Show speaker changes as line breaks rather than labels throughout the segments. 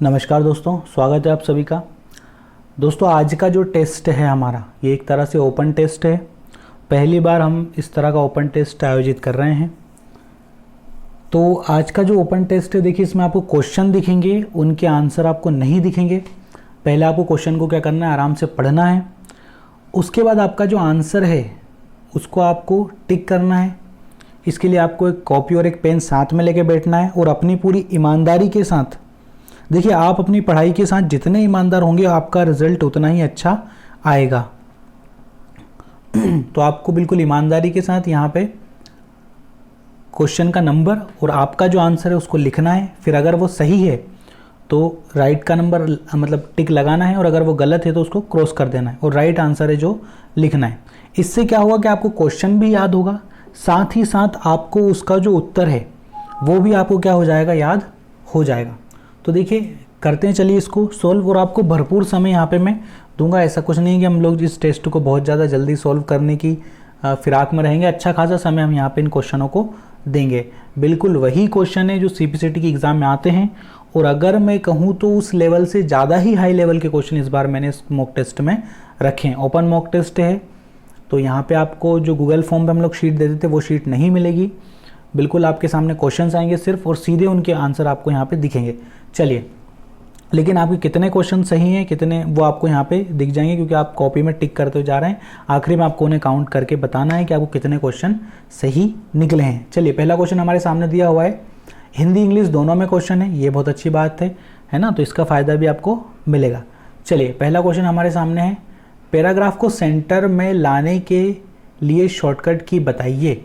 नमस्कार दोस्तों, स्वागत है आप सभी का। दोस्तों, आज का जो टेस्ट है हमारा, ये एक तरह से ओपन टेस्ट है। पहली बार हम इस तरह का ओपन टेस्ट आयोजित कर रहे हैं। तो आज का जो ओपन टेस्ट है, देखिए इसमें आपको क्वेश्चन दिखेंगे, उनके आंसर आपको नहीं दिखेंगे। पहले आपको क्वेश्चन को क्या करना है, आराम से पढ़ना है। उसके बाद आपका जो आंसर है उसको आपको टिक करना है। इसके लिए आपको एक कॉपी और एक पेन साथ में लेके बैठना है और अपनी पूरी ईमानदारी के साथ, देखिए आप अपनी पढ़ाई के साथ जितने ईमानदार होंगे आपका रिजल्ट उतना ही अच्छा आएगा। तो आपको बिल्कुल ईमानदारी के साथ यहाँ पे क्वेश्चन का नंबर और आपका जो आंसर है उसको लिखना है। फिर अगर वो सही है तो राइट का नंबर मतलब टिक लगाना है, और अगर वो गलत है तो उसको क्रॉस कर देना है, और राइट आंसर है जो लिखना है। इससे क्या होगा कि आपको क्वेश्चन भी याद होगा, साथ ही साथ आपको उसका जो उत्तर है वो भी आपको क्या हो जाएगा, याद हो जाएगा। तो देखिए करते हैं, चलिए इसको सोल्व। और आपको भरपूर समय यहाँ पे मैं दूंगा। ऐसा कुछ नहीं है कि हम लोग इस टेस्ट को बहुत ज़्यादा जल्दी सोल्व करने की फिराक में रहेंगे। अच्छा खासा समय हम यहाँ पे इन क्वेश्चनों को देंगे। बिल्कुल वही क्वेश्चन है जो CPCT की एग्ज़ाम में आते हैं, और अगर मैं कहूँ तो उस लेवल से ज़्यादा ही हाई लेवल के क्वेश्चन इस बार मैंने इस मॉक टेस्ट में रखे हैं। ओपन मॉक टेस्ट है, तो यहाँ पे आपको जो गूगल फॉर्म पे हम लोग शीट देते थे वो शीट नहीं मिलेगी। बिल्कुल आपके सामने क्वेश्चंस आएंगे सिर्फ, और सीधे उनके आंसर आपको यहाँ पे दिखेंगे। चलिए, लेकिन आपके कितने क्वेश्चन सही हैं कितने, वो आपको यहाँ पे दिख जाएंगे, क्योंकि आप कॉपी में टिक करते जा रहे हैं। आखिरी में आपको उन्हें काउंट करके बताना है कि आपको कितने क्वेश्चन सही निकले हैं। चलिए, पहला क्वेश्चन हमारे सामने दिया हुआ है, हिंदी इंग्लिश दोनों में क्वेश्चन है। ये बहुत अच्छी बात है ना, तो इसका फ़ायदा भी आपको मिलेगा। चलिए, पहला क्वेश्चन हमारे सामने है, पैराग्राफ को सेंटर में लाने के लिए शॉर्टकट की बताइए।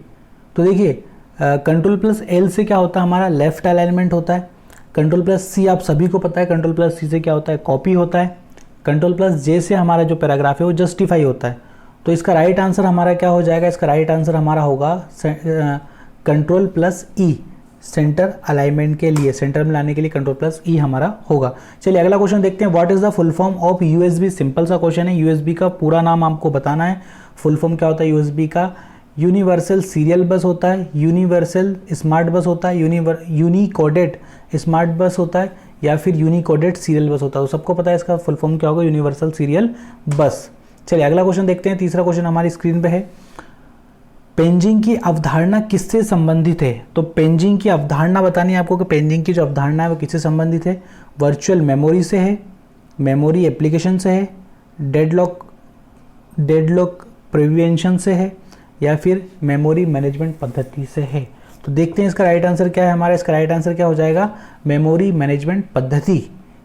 तो देखिए Ctrl+L से क्या होता है, हमारा लेफ्ट अलाइनमेंट होता है। Ctrl+C आप सभी को पता है, Ctrl+C से क्या होता है, कॉपी होता है। Ctrl+J से हमारा जो पैराग्राफ है वो जस्टिफाई होता है। तो इसका राइट आंसर हमारा क्या हो जाएगा, इसका राइट आंसर हमारा होगा Ctrl+E, सेंटर अलाइनमेंट के लिए, सेंटर में लाने के लिए Ctrl+E हमारा होगा। चलिए अगला क्वेश्चन देखते हैं, what is the full form of USB। Simple सा क्वेश्चन है, USB का पूरा नाम आपको बताना है। फुल फॉर्म क्या होता है USB का, यूनिवर्सल सीरियल बस होता है, यूनिवर्सल स्मार्ट बस होता है, यूनिकोडेड स्मार्ट बस होता है, या फिर यूनिकोडेड सीरियल बस होता है। तो सबको पता है इसका फुल फॉर्म क्या होगा, यूनिवर्सल सीरियल बस। चलिए अगला क्वेश्चन देखते हैं, तीसरा क्वेश्चन हमारी स्क्रीन पे है, पेजिंग की अवधारणा किससे संबंधित है। तो पेजिंग की अवधारणा बतानी है आपको कि पेजिंग की जो अवधारणा है वो किससे संबंधित है। वर्चुअल मेमोरी से है, मेमोरी एप्लीकेशन से है, डेडलॉक प्रिवेंशन से है, या फिर मेमोरी मैनेजमेंट पद्धति से है। तो देखते हैं इसका राइट आंसर क्या है हमारा। इसका राइट आंसर क्या हो जाएगा, मेमोरी मैनेजमेंट पद्धति।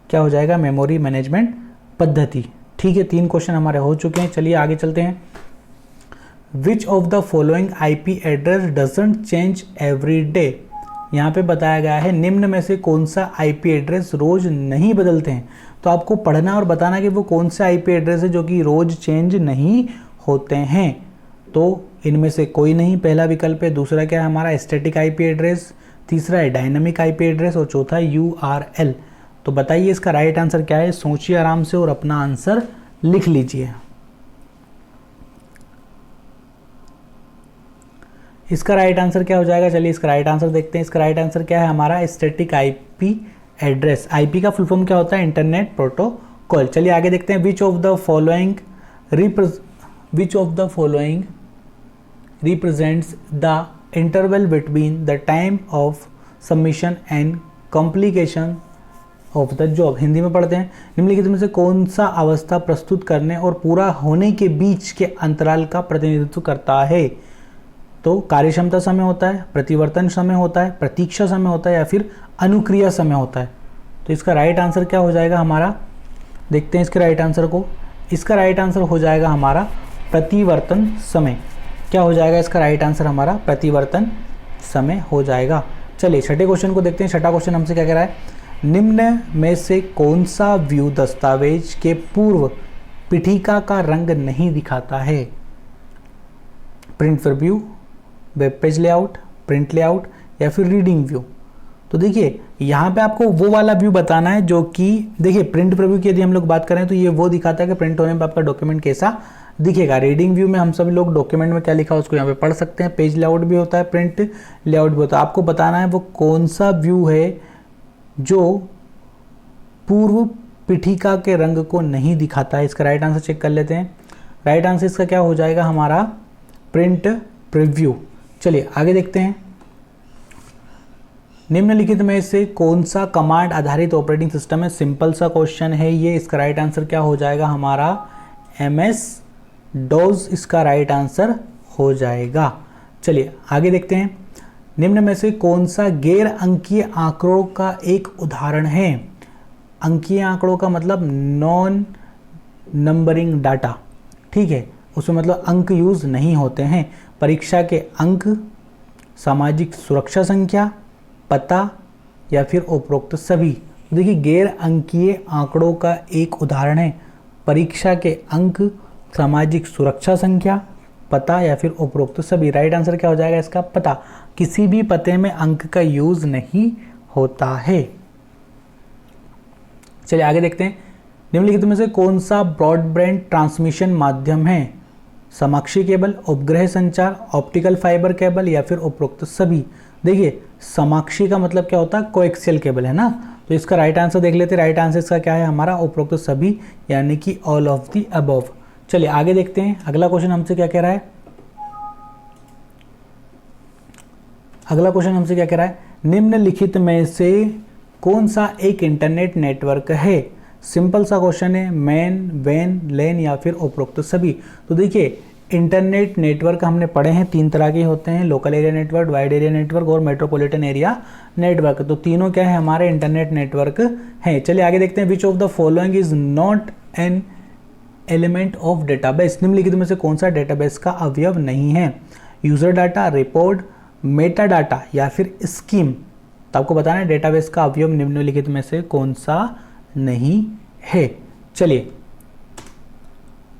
क्या हो जाएगा, मेमोरी मैनेजमेंट पद्धति। ठीक है, 3 क्वेश्चन हमारे हो चुके हैं। चलिए आगे चलते हैं। Which of the following IP address doesn't change every day. यहाँ पे बताया गया है निम्न में से कौन सा IP एड्रेस रोज नहीं बदलते हैं। तो आपको पढ़ना और बताना कि वो कौन सा IP एड्रेस है जो कि रोज चेंज नहीं होते हैं। तो इनमें से कोई नहीं, पहला विकल्प है। दूसरा क्या है हमारा, स्टैटिक IP एड्रेस। तीसरा है डायनामिक IP एड्रेस, और चौथा है URL। तो बताइए इसका राइट आंसर क्या है। सोचिए आराम से और अपना आंसर लिख लीजिए। इसका राइट आंसर क्या हो जाएगा, चलिए इसका राइट आंसर देखते हैं। इसका राइट आंसर क्या है हमारा, स्टैटिक IP एड्रेस। IP का फुल फॉर्म क्या होता है, इंटरनेट प्रोटोकॉल। चलिए आगे देखते हैं, which of the following represents the interval between the time of submission and completion of the job। Hindi में पढ़ते हैं, निम्नलिखित में से कौन सा अवस्था प्रस्तुत करने और पूरा होने के बीच के अंतराल का प्रतिनिधित्व करता है। तो कार्यक्षमता समय होता है, प्रतिवर्तन समय होता है, प्रतीक्षा समय होता है, या फिर अनुक्रिया समय होता है। तो इसका राइट आंसर क्या हो जाएगा हमारा, देखते हैं इसके राइट आंसर को। इसका राइट आंसर हो जाएगा हमारा प्रतिवर्तन समय। क्या हो जाएगा इसका राइट आंसर हमारा, प्रतिवर्तन समय हो जाएगा। चलिए छठे क्वेश्चन को देखते हैं। छठा क्वेश्चन हमसे क्या कह रहा है, निम्न में से कौन सा व्यू दस्तावेज के पूर्व पीठिका का रंग नहीं दिखाता है। Print preview, web page layout, print layout, या फिर रीडिंग व्यू। तो देखिए यहाँ पे आपको वो वाला व्यू बताना है जो कि, देखिए प्रिंट प्रीव्यू की यदि हम लोग बात करें तो ये वो दिखाता है कि प्रिंट होने पर आपका डॉक्यूमेंट कैसा दिखेगा। रीडिंग व्यू में हम सभी लोग डॉक्यूमेंट में क्या लिखा है उसको यहाँ पे पढ़ सकते हैं। पेज लेआउट भी होता है, प्रिंट लेआउट भी होता है। आपको बताना है वो कौन सा व्यू है जो पूर्व पीठिका के रंग को नहीं दिखाता है। इसका राइट आंसर चेक कर लेते हैं। राइट आंसर इसका क्या हो जाएगा हमारा प्रिंट प्रीव्यू। चलिए आगे देखते हैं। निम्नलिखित में से कौन सा कमांड आधारित ऑपरेटिंग सिस्टम है? सिंपल सा क्वेश्चन है ये। इसका राइट आंसर क्या हो जाएगा हमारा MS DOS इसका राइट आंसर हो जाएगा। चलिए आगे देखते हैं। निम्न में से कौन सा गैर अंकीय आंकड़ों का एक उदाहरण है? अंकीय आंकड़ों का मतलब नॉन नंबरिंग डाटा, ठीक है, उसमें मतलब अंक यूज नहीं होते हैं। परीक्षा के अंक, सामाजिक सुरक्षा संख्या, पता या फिर उपरोक्त सभी। देखिए गैर अंकीय आंकड़ों का एक उदाहरण है परीक्षा के अंक, सामाजिक सुरक्षा संख्या, पता या फिर उपरोक्त सभी। राइट आंसर क्या हो जाएगा इसका पता। किसी भी पते में अंक का यूज नहीं होता है। चलिए आगे देखते हैं। निम्नलिखित में से कौन सा ब्रॉडबैंड ट्रांसमिशन माध्यम है? समाक्षीय केबल, उपग्रह संचार, ऑप्टिकल फाइबर केबल या फिर उपरोक्त सभी। देखिए समाक्षीय का मतलब क्या होता है? कोएक्सियल केबल है ना, तो इसका राइट आंसर देख लेते हैं। राइट आंसर इसका क्या है हमारा उपरोक्त सभी, यानी कि ऑल ऑफ द अबव। चलिए आगे देखते हैं। अगला क्वेश्चन हमसे क्या कह रहा है? अगला क्वेश्चन हमसे क्या कह रहा है? निम्नलिखित में से कौन सा एक इंटरनेट नेटवर्क है? सिंपल सा क्वेश्चन है। मैन, वैन, लैन या फिर उपरोक्त सभी। तो देखिए इंटरनेट नेटवर्क हमने पढ़े हैं, 3 तरह के होते हैं, local area network, wide area network और मेट्रोपॉलिटन एरिया नेटवर्क। तो तीनों क्या है हमारे इंटरनेट नेटवर्क हैं। चलिए आगे देखते हैं। Which of the following is not an element of database? निम्नलिखित में से कौन सा डेटाबेस का अवयव नहीं है? User data, report, Meta data या फिर स्कीम। तो आपको बताना है डेटाबेस का अवयव निम्नलिखित में से कौन सा नहीं है। चलिए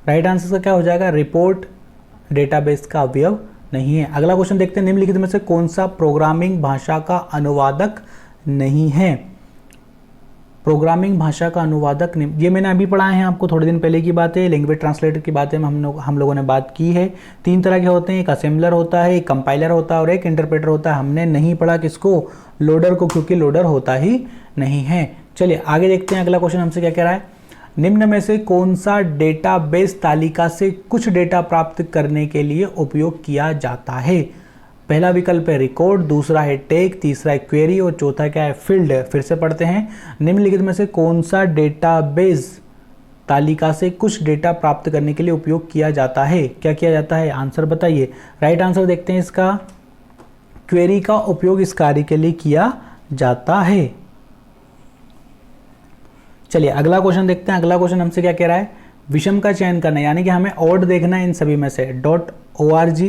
राइट आंसर का क्या हो जाएगा? रिपोर्ट डेटाबेस का अवयव नहीं है। अगला क्वेश्चन देखते हैं। निम्नलिखित में से कौन सा प्रोग्रामिंग भाषा का अनुवादक नहीं है? प्रोग्रामिंग भाषा का अनुवादक नहीं, ये मैंने अभी पढ़ाए हैं आपको, थोड़े दिन पहले की बात है। लैंग्वेज ट्रांसलेटर की बातें में हम लोगों ने बात की है। 3 तरह के होते हैं, एक असेंबलर होता है, एक कंपाइलर होता है और एक इंटरप्रेटर होता है। हमने नहीं पढ़ा किसको? लोडर को, क्योंकि लोडर होता ही नहीं है। चलिए आगे देखते हैं। अगला क्वेश्चन हमसे क्या कह रहा है? निम्न में से कौन सा डेटाबेस तालिका से कुछ डेटा प्राप्त करने के लिए उपयोग किया जाता है? पहला विकल्प है रिकॉर्ड, दूसरा है टेक, तीसरा है क्वेरी और चौथा क्या है? फील्ड। फिर से पढ़ते हैं। निम्नलिखित में से कौन सा डेटाबेस तालिका से कुछ डेटा प्राप्त करने के लिए उपयोग किया जाता है? क्या किया जाता है? आंसर बताइए। राइट आंसर देखते हैं इसका। क्वेरी का उपयोग इस कार्य के लिए किया जाता है। चलिए अगला क्वेश्चन देखते हैं। अगला क्वेश्चन हमसे क्या कह रहा है? विषम का चयन करना, यानी कि हमें ऑड देखना है इन सभी में से। .org,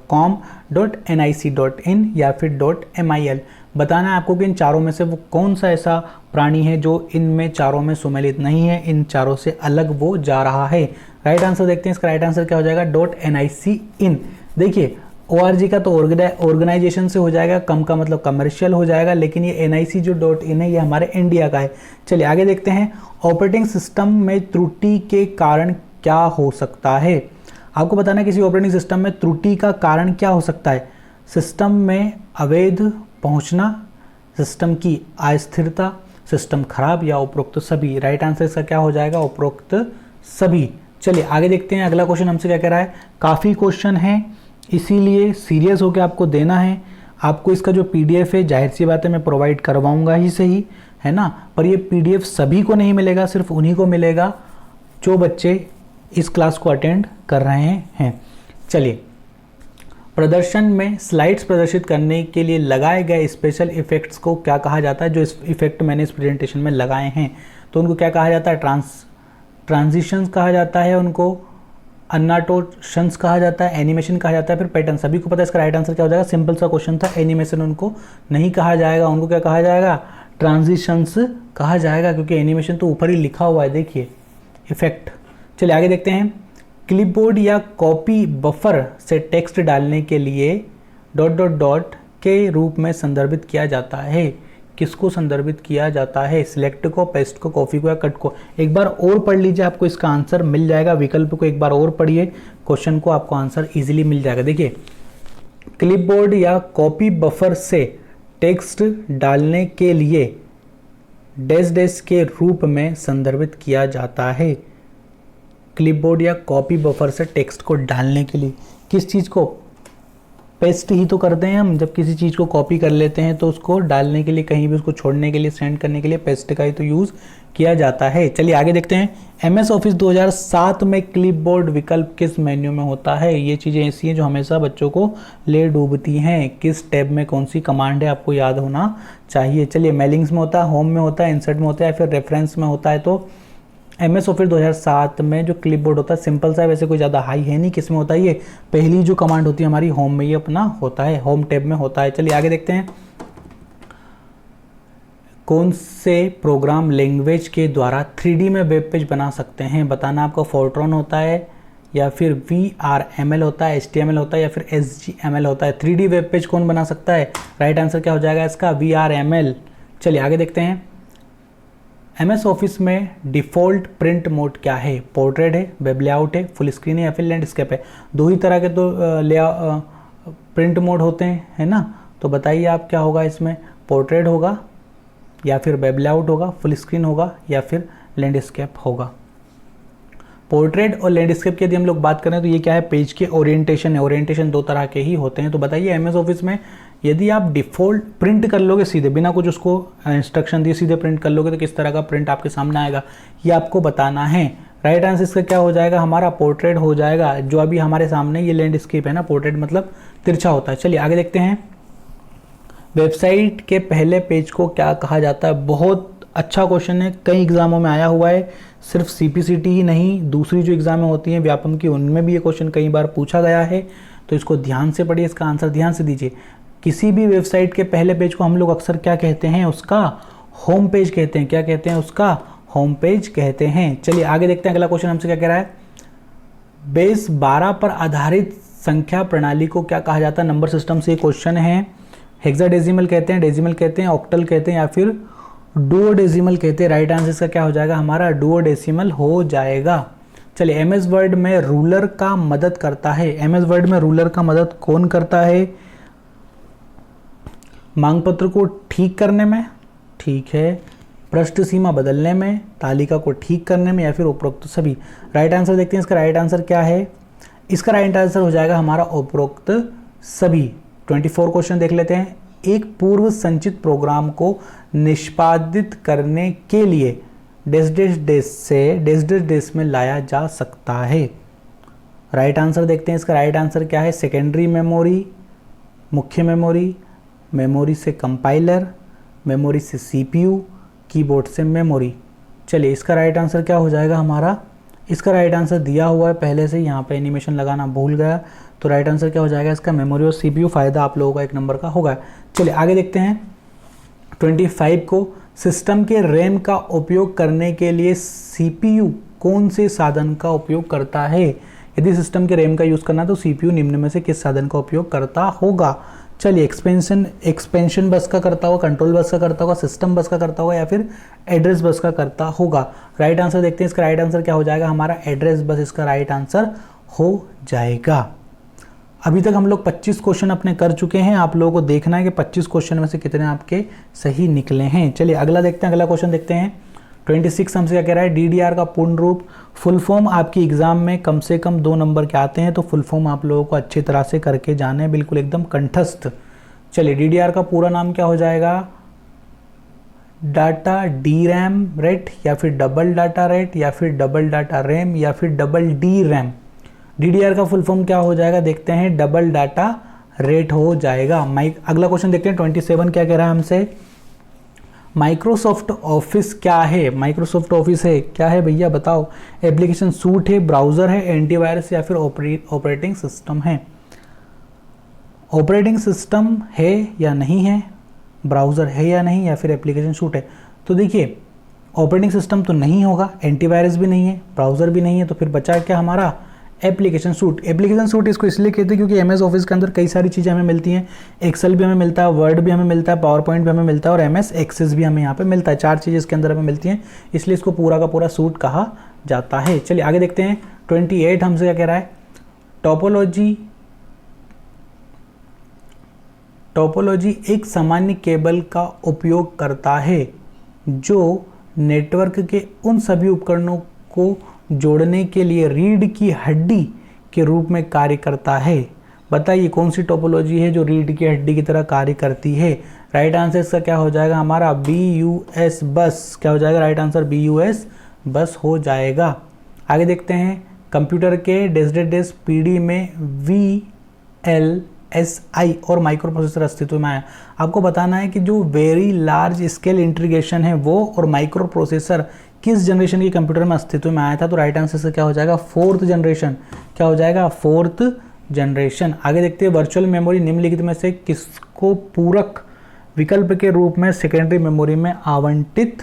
.com, .nic.in या फिर .mil। बताना है आपको कि इन चारों में से वो कौन सा ऐसा प्राणी है जो इनमें चारों में सुमेलित नहीं है, इन चारों से अलग वो जा रहा है। राइट आंसर देखते हैं। इसका राइट आंसर क्या हो जाएगा? .nic.in। देखिए ORG का तो ऑर्गेनाइजेशन से हो जाएगा, कम का मतलब कमर्शियल हो जाएगा, लेकिन ये NIC जो .in है ये हमारे इंडिया का है। चलिए आगे देखते हैं। ऑपरेटिंग सिस्टम में त्रुटि के कारण क्या हो सकता है? आपको बताना है किसी ऑपरेटिंग सिस्टम में त्रुटि का कारण क्या हो सकता है। सिस्टम में अवैध पहुंचना, सिस्टम की अस्थिरता, सिस्टम खराब या उपरोक्त सभी। राइट आंसर इसका क्या हो जाएगा? उपरोक्त सभी। चलिए आगे देखते हैं। अगला क्वेश्चन हमसे क्या कह रहा है? काफ़ी क्वेश्चन है इसीलिए सीरियस होकर आपको देना है। आपको इसका जो PDF है जाहिर सी बात है मैं प्रोवाइड करवाऊंगा ही सही, है ना, पर ये PDF सभी को नहीं मिलेगा, सिर्फ उन्हीं को मिलेगा जो बच्चे इस क्लास को अटेंड कर रहे हैं। चलिए, प्रदर्शन में स्लाइड्स प्रदर्शित करने के लिए लगाए गए स्पेशल इफेक्ट्स को क्या कहा जाता है? जो इस इफेक्ट मैंने इस प्रेजेंटेशन में लगाए हैं तो उनको क्या कहा जाता है? ट्रांजिशंस कहा जाता है, उनको अनाटोशंस कहा जाता है, एनिमेशन कहा जाता है, फिर पैटर्न। सभी को पता है इसका राइट आंसर क्या हो जाएगा? सिंपल सा क्वेश्चन था। एनिमेशन उनको नहीं कहा जाएगा, उनको क्या कहा जाएगा? ट्रांजिशंस कहा जाएगा, क्योंकि एनिमेशन तो ऊपर ही लिखा हुआ है, देखिए इफेक्ट। चलिए आगे देखते हैं। क्लिपबोर्ड या कॉपी बफर से टेक्स्ट डालने के लिए ... के रूप में संदर्भित किया जाता है। किसको संदर्भित किया जाता है? सिलेक्ट को, पेस्ट को, कॉपी को या कट को? एक बार और पढ़ लीजिए, आपको इसका आंसर मिल जाएगा। विकल्प को एक बार और पढ़िए, क्वेश्चन को आपको आंसर इजीली मिल जाएगा। देखिए, क्लिपबोर्ड या कॉपी बफर से टेक्स्ट डालने के लिए डैश डैश के रूप में संदर्भित किया जाता है। क्लिपबोर्ड या कॉपी बफर से टेक्स्ट को डालने के लिए किस चीज़ को पेस्ट ही तो करते हैं हम, जब किसी चीज़ को कॉपी कर लेते हैं तो उसको डालने के लिए, कहीं भी उसको छोड़ने के लिए, सेंड करने के लिए पेस्ट का ही तो यूज़ किया जाता है। चलिए आगे देखते हैं। MS ऑफिस 2007 में क्लिपबोर्ड विकल्प किस मेन्यू में होता है? ये चीज़ें ऐसी हैं जो हमेशा बच्चों को ले डूबती हैं। किस टैब में कौन सी कमांड है आपको याद होना चाहिए। चलिए मेलिंग्स में होता है, होम में होता है, इंसर्ट में होता है, फिर रेफरेंस में होता है। तो MS ऑफिस 2007 में जो क्लिपबोर्ड होता है सिंपल सा है, वैसे कोई ज़्यादा हाई है नहीं। किस में होता है ये? पहली जो कमांड होती है हमारी होम में, ये अपना होता है, होम टैब में होता है। चलिए आगे देखते हैं। कौन से प्रोग्राम लैंग्वेज के द्वारा 3D में वेब पेज बना सकते हैं? बताना आपका फोर्ट्रॉन होता है या फिर VRML होता है, HTML होता है या फिर HTML होता है। 3D वेब पेज कौन बना सकता है? राइट आंसर क्या हो जाएगा इसका? VRML। चलिए आगे देखते हैं। MS ऑफिस में डिफ़ॉल्ट प्रिंट मोड क्या है? पोर्ट्रेट है, वेब लेआउट है, फुल स्क्रीन है या फिर लैंडस्केप है? दो ही तरह के तो प्रिंट मोड होते हैं, है ना। तो बताइए आप क्या होगा इसमें? पोर्ट्रेट होगा या फिर वेब लेआउट होगा, फुल स्क्रीन होगा या फिर लैंडस्केप होगा। पोर्ट्रेट और लैंडस्केप की यदि हम लोग बात करें तो ये क्या है? पेज के ओरिएंटेशन है। ओरिएंटेशन दो तरह के ही होते हैं। तो बताइए MS ऑफिस में यदि आप डिफ़ॉल्ट प्रिंट कर लोगे सीधे, बिना कुछ उसको इंस्ट्रक्शन दिए सीधे प्रिंट कर लोगे, तो किस तरह का प्रिंट आपके सामने आएगा ये आपको बताना है। राइट आंसर इसका क्या हो जाएगा? हमारा पोर्ट्रेट हो जाएगा। जो अभी हमारे सामने ये लैंडस्केप है ना, पोर्ट्रेट मतलब तिरछा होता है। चलिए आगे देखते हैं। वेबसाइट के पहले पेज को क्या कहा जाता है? बहुत अच्छा क्वेश्चन है, कई एग्जामों में आया हुआ है। सिर्फ CPCT ही नहीं, दूसरी जो एग्जामें होती हैं व्यापम की, उनमें भी ये क्वेश्चन कई बार पूछा गया है। तो इसको ध्यान से पढ़िए, इसका आंसर ध्यान से दीजिए। किसी भी वेबसाइट के पहले पेज को हम लोग अक्सर क्या कहते हैं? उसका होम पेज कहते हैं। क्या कहते हैं? उसका होम पेज कहते हैं। चलिए आगे देखते हैं। अगला क्वेश्चन हमसे क्या कह रहा है? बेस 12 पर आधारित संख्या प्रणाली को क्या कहा जाता है? नंबर सिस्टम से क्वेश्चन है। हेक्साडेसिमल कहते हैं, डेसिमल कहते हैं, ऑक्टल कहते हैं या फिर डुओडेसिमल कहते हैं। राइट आंसर इसका क्या हो जाएगा? हमारा डुओडेसिमल हो जाएगा। चलिए MS वर्ड में रूलर का मदद करता है। MS वर्ड में रूलर का मदद कौन करता है? मांग पत्र को ठीक करने में, ठीक है, पृष्ठ सीमा बदलने में, तालिका को ठीक करने में या फिर उपरोक्त सभी। राइट आंसर देखते हैं। इसका राइट आंसर क्या है? इसका राइट आंसर हो जाएगा हमारा उपरोक्त सभी। 24 क्वेश्चन देख लेते हैं। एक पूर्व संचित प्रोग्राम को निष्पादित करने के लिए डैश डैश डैश से डैश डैश डैश में लाया जा सकता है। राइट आंसर देखते हैं। इसका राइट आंसर क्या है? सेकेंडरी मेमोरी, मुख्य मेमोरी, मेमोरी से कंपाइलर, मेमोरी से CPU, कीबोर्ड से मेमोरी। चलिए इसका राइट आंसर क्या हो जाएगा हमारा? इसका राइट आंसर दिया हुआ है पहले से, यहाँ पे एनिमेशन लगाना भूल गया। तो राइट आंसर क्या हो जाएगा इसका? मेमोरी और CPU। फ़ायदा आप लोगों का 1 नंबर का होगा। चलिए आगे देखते हैं। 25 को सिस्टम के रैम का उपयोग करने के लिए CPU कौन से साधन का उपयोग करता है? यदि सिस्टम के रैम का यूज़ करना है तो CPU निम्न में से किस साधन का उपयोग करता होगा? चलिए एक्सपेंशन बस का करता होगा, कंट्रोल बस का करता होगा, सिस्टम बस का करता होगा या फिर एड्रेस बस का करता होगा। राइट आंसर देखते हैं। इसका राइट आंसर क्या हो जाएगा हमारा? एड्रेस बस इसका राइट आंसर हो जाएगा। अभी तक हम लोग 25 क्वेश्चन अपने कर चुके हैं। आप लोगों को देखना है कि 25 क्वेश्चन में से कितने आपके सही निकले हैं। चलिए अगला देखते हैं। अगला क्वेश्चन देखते हैं। 26 हमसे क्या कह रहा है? DDR का पूर्ण रूप, फुल फॉर्म आपकी एग्जाम में कम से कम 2 नंबर के आते हैं, तो फुल फॉर्म आप लोगों को अच्छी तरह से करके जाने हैं, बिल्कुल एकदम कंठस्थ। चलिए DDR का पूरा नाम क्या हो जाएगा? डाटा DRAM रेट या फिर डबल डाटा रेट या फिर डबल डाटा रैम या फिर डबल DRAM। DDR का फुल फॉर्म क्या हो जाएगा? देखते हैं, डबल डाटा रेट हो जाएगा। अगला क्वेश्चन देखते हैं। 27 क्या कह रहा है हमसे? माइक्रोसॉफ्ट ऑफिस क्या है? माइक्रोसॉफ्ट ऑफिस है क्या है भैया बताओ? एप्लीकेशन सूट है, ब्राउज़र है, एंटीवायरस या फिर ऑपरेटिंग सिस्टम है? ऑपरेटिंग सिस्टम है या नहीं है, ब्राउज़र है या नहीं, या फिर एप्लीकेशन सूट है? तो देखिए ऑपरेटिंग सिस्टम तो नहीं होगा, एंटीवायरस भी नहीं है, ब्राउज़र भी नहीं है, तो फिर बचा क्या हमारा? Application suit. एप्लीकेशन सूट इसको इसलिए कहते हैं क्योंकि MS ऑफिस के अंदर कई सारी चीज़ें हमें मिलती हैं। एक्सेल भी हमें मिलता है, वर्ड भी हमें मिलता है, पावर पॉइंट भी हमें मिलता है और MS एक्सेस भी हमें यहाँ पे मिलता है। 4 चीज़ें इसके अंदर हमें मिलती हैं, इसलिए इसको पूरा का पूरा सूट कहा जाता है। चलिए आगे देखते हैं। 28 हमसे क्या कह रहा है? टोपोलॉजी एक सामान्य केबल का उपयोग करता है। जो नेटवर्क के उन सभी उपकरणों को जोड़ने के लिए रीढ़ की हड्डी के रूप में कार्य करता है। बताइए कौन सी टोपोलॉजी है जो रीढ़ की हड्डी की तरह कार्य करती है। राइट आंसर इसका क्या हो जाएगा हमारा BUS बस। क्या हो जाएगा राइट आंसर BUS बस हो जाएगा। आगे देखते हैं कंप्यूटर के डेस PD में VLSI और माइक्रो प्रोसेसर अस्तित्व में आया। आपको बताना है कि जो वेरी लार्ज स्केल इंटीग्रेशन है वो और माइक्रो प्रोसेसर किस जनरेशन के कंप्यूटर में अस्तित्व में आया था। तो राइट आंसर से क्या हो जाएगा 4th जनरेशन। क्या हो जाएगा 4th जनरेशन। आगे देखते हैं वर्चुअल मेमोरी निम्नलिखित में से किसको पूरक विकल्प के रूप में सेकेंडरी मेमोरी में आवंटित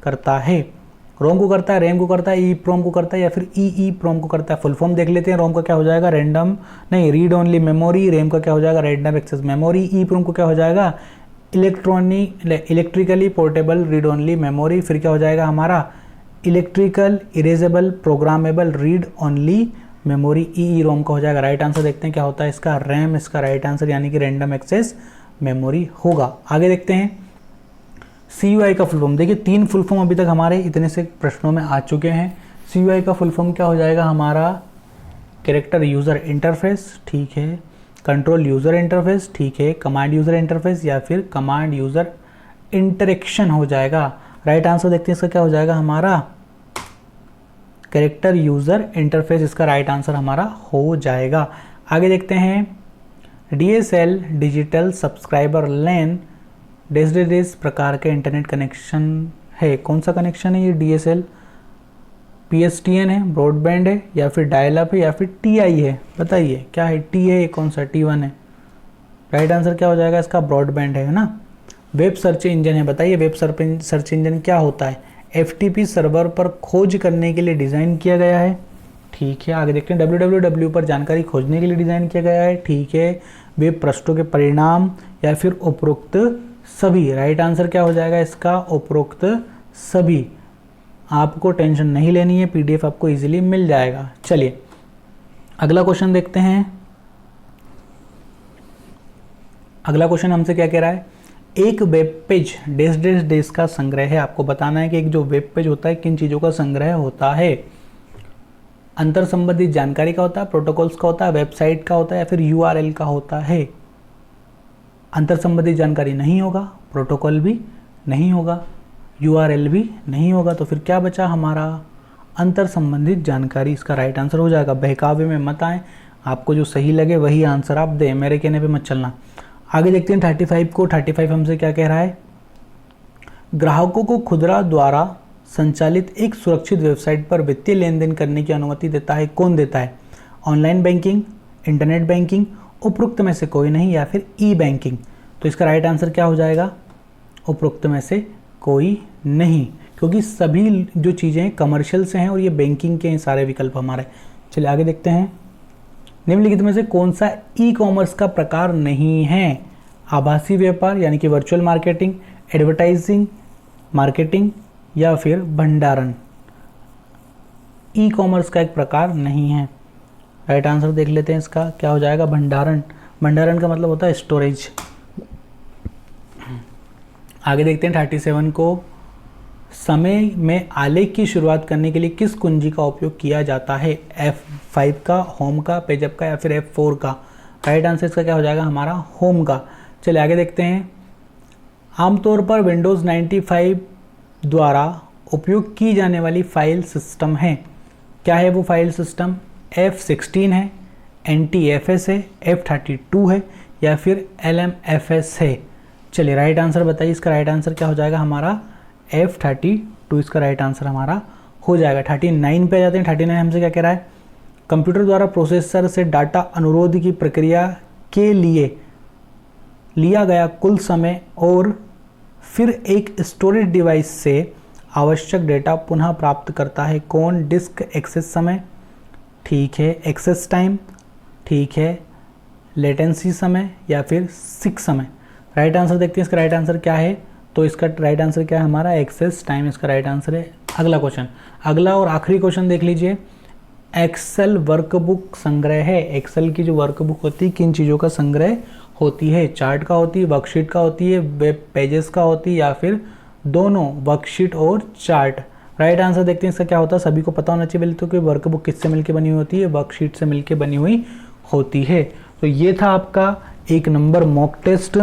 करता है। रोम को करता है, रैम को करता है, EEPROM को करता है या फिर EEPROM को करता है। फुल फॉर्म देख लेते हैं। रोम का क्या हो जाएगा रीड ओनली मेमोरी। रैम का क्या हो जाएगा रैंडम एक्सेस मेमोरी। EEPROM को क्या हो जाएगा electrically portable read only memory. फिर क्या हो जाएगा हमारा electrical erasable programmable read only memory. EEROM का हो जाएगा। राइट आंसर देखते हैं क्या होता है इसका रैम इसका राइट आंसर यानी कि रैंडम एक्सेस मेमोरी होगा। आगे देखते हैं CUI का फुल फॉर्म। देखिए 3 फुल फॉर्म अभी तक हमारे इतने से प्रश्नों में आ चुके हैं। CUI का फुल फॉर्म क्या हो जाएगा हमारा कैरेक्टर यूज़र इंटरफेस, ठीक है, कंट्रोल यूज़र इंटरफेस, ठीक है, कमांड यूज़र इंटरफेस या फिर कमांड यूज़र इंटरेक्शन हो जाएगा। राइट आंसर देखते हैं इसका क्या हो जाएगा हमारा कैरेक्टर यूज़र इंटरफेस इसका राइट आंसर हमारा हो जाएगा। आगे देखते हैं DSL डिजिटल सब्सक्राइबर लैन डेस प्रकार के इंटरनेट कनेक्शन है। कौन सा कनेक्शन है ये DSL? PSTN है, ब्रॉडबैंड है या फिर डायल अप है या फिर TI है। बताइए क्या है T है कौन सा T1 है। राइट आंसर क्या हो जाएगा इसका ब्रॉडबैंड है ना। वेब सर्च इंजन है। बताइए वेब सर्च इंजन क्या होता है। FTP सर्वर पर खोज करने के लिए डिज़ाइन किया गया है, ठीक है। आगे देखते हैं www पर जानकारी खोजने के लिए डिज़ाइन किया गया है, ठीक है। वेब पृष्ठों के परिणाम या फिर उपरोक्त सभी। राइट आंसर क्या हो जाएगा इसका उपरोक्त सभी। आपको टेंशन नहीं लेनी है, PDF आपको इजीली मिल जाएगा। चलिए अगला क्वेश्चन देखते हैं। अगला क्वेश्चन हमसे क्या कह रहा है, एक वेब पेज डेस का संग्रह है। आपको बताना है कि एक जो वेब पेज होता है किन चीज़ों का संग्रह होता है। अंतर संबंधित जानकारी का होता है, प्रोटोकॉल्स का होता है, वेबसाइट का होता है या फिर URL का होता है। अंतर संबंधित जानकारी नहीं होगा, प्रोटोकॉल भी नहीं होगा, URL भी नहीं होगा, तो फिर क्या बचा हमारा अंतर संबंधित जानकारी। इसका राइट आंसर हो जाएगा। बहकावे में मत आए, आपको जो सही लगे वही आंसर आप दें, मेरे कहने पे मत चलना। आगे देखते हैं 35 को। 35 हमसे क्या कह रहा है, ग्राहकों को खुदरा द्वारा संचालित एक सुरक्षित वेबसाइट पर वित्तीय लेन देन करने की अनुमति देता है। कौन देता है? ऑनलाइन बैंकिंग, इंटरनेट बैंकिंग, उपरोक्त में से कोई नहीं या फिर E-बैंकिंग। तो इसका राइट आंसर क्या हो जाएगा उपरोक्त में से कोई नहीं, क्योंकि सभी जो चीज़ें कमर्शियल से हैं और ये बैंकिंग के हैं सारे विकल्प हमारे। चलिए आगे देखते हैं निम्नलिखित में से कौन सा E-कॉमर्स का प्रकार नहीं है। आभासी व्यापार यानी कि वर्चुअल मार्केटिंग, एडवर्टाइजिंग मार्केटिंग या फिर भंडारण। E-कॉमर्स का एक प्रकार नहीं है। राइट आंसर देख लेते हैं इसका क्या हो जाएगा भंडारण। भंडारण का मतलब होता है स्टोरेज। आगे देखते हैं 37 को। समय में आलेख की शुरुआत करने के लिए किस कुंजी का उपयोग किया जाता है? F5 का, होम का, पेजअप का या फिर F4 का। राइट आंसर इसका क्या हो जाएगा हमारा होम का। चलिए आगे देखते हैं। आमतौर पर विंडोज़ 95 द्वारा उपयोग की जाने वाली फाइल सिस्टम है। क्या है वो फाइल सिस्टम? F16 है, NTFS है, F32 है या फिर LMFS है। चलिए राइट आंसर बताइए। इसका राइट आंसर क्या हो जाएगा हमारा F32 इसका राइट आंसर हमारा हो जाएगा। 39 पे आ जाते हैं। 39 हमसे क्या कह रहा है, कंप्यूटर द्वारा प्रोसेसर से डाटा अनुरोध की प्रक्रिया के लिए लिया गया कुल समय और फिर एक स्टोरेज डिवाइस से आवश्यक डेटा पुनः प्राप्त करता है। कौन? डिस्क एक्सेस समय, ठीक है, एक्सेस टाइम, ठीक है, लेटेंसी समय या फिर सीक समय। राइट आंसर देखते हैं इसका राइट आंसर क्या है। तो इसका राइट आंसर क्या है हमारा एक्सेस टाइम इसका राइट आंसर है। अगला क्वेश्चन, अगला और आखिरी क्वेश्चन देख लीजिए। एक्सेल वर्कबुक संग्रह है। एक्सेल की जो वर्कबुक होती है किन चीज़ों का संग्रह होती है? चार्ट का होती है, वर्कशीट का होती है, वेब पेजेस का होती है या फिर दोनों वर्कशीट और चार्ट। राइट आंसर देखते हैं इसका क्या होता है। सभी को पता होना चाहिए तो कि वर्कबुक किससे मिलकर बनी हुई होती है, वर्कशीट से मिलकर बनी हुई होती है। तो ये था आपका 1 नंबर मॉक टेस्ट।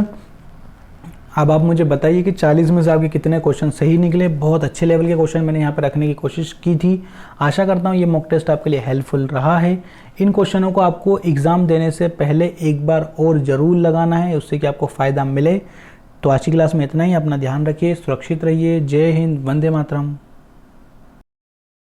अब आप मुझे बताइए कि 40 में से आपके कितने क्वेश्चन सही निकले। बहुत अच्छे लेवल के क्वेश्चन मैंने यहाँ पर रखने की कोशिश की थी। आशा करता हूँ ये मॉक टेस्ट आपके लिए हेल्पफुल रहा है। इन क्वेश्चनों को आपको एग्ज़ाम देने से पहले एक बार और ज़रूर लगाना है, उससे कि आपको फ़ायदा मिले। तो आज की क्लास में इतना ही। अपना ध्यान रखिए, सुरक्षित रहिए। जय हिंद, वंदे मातरम।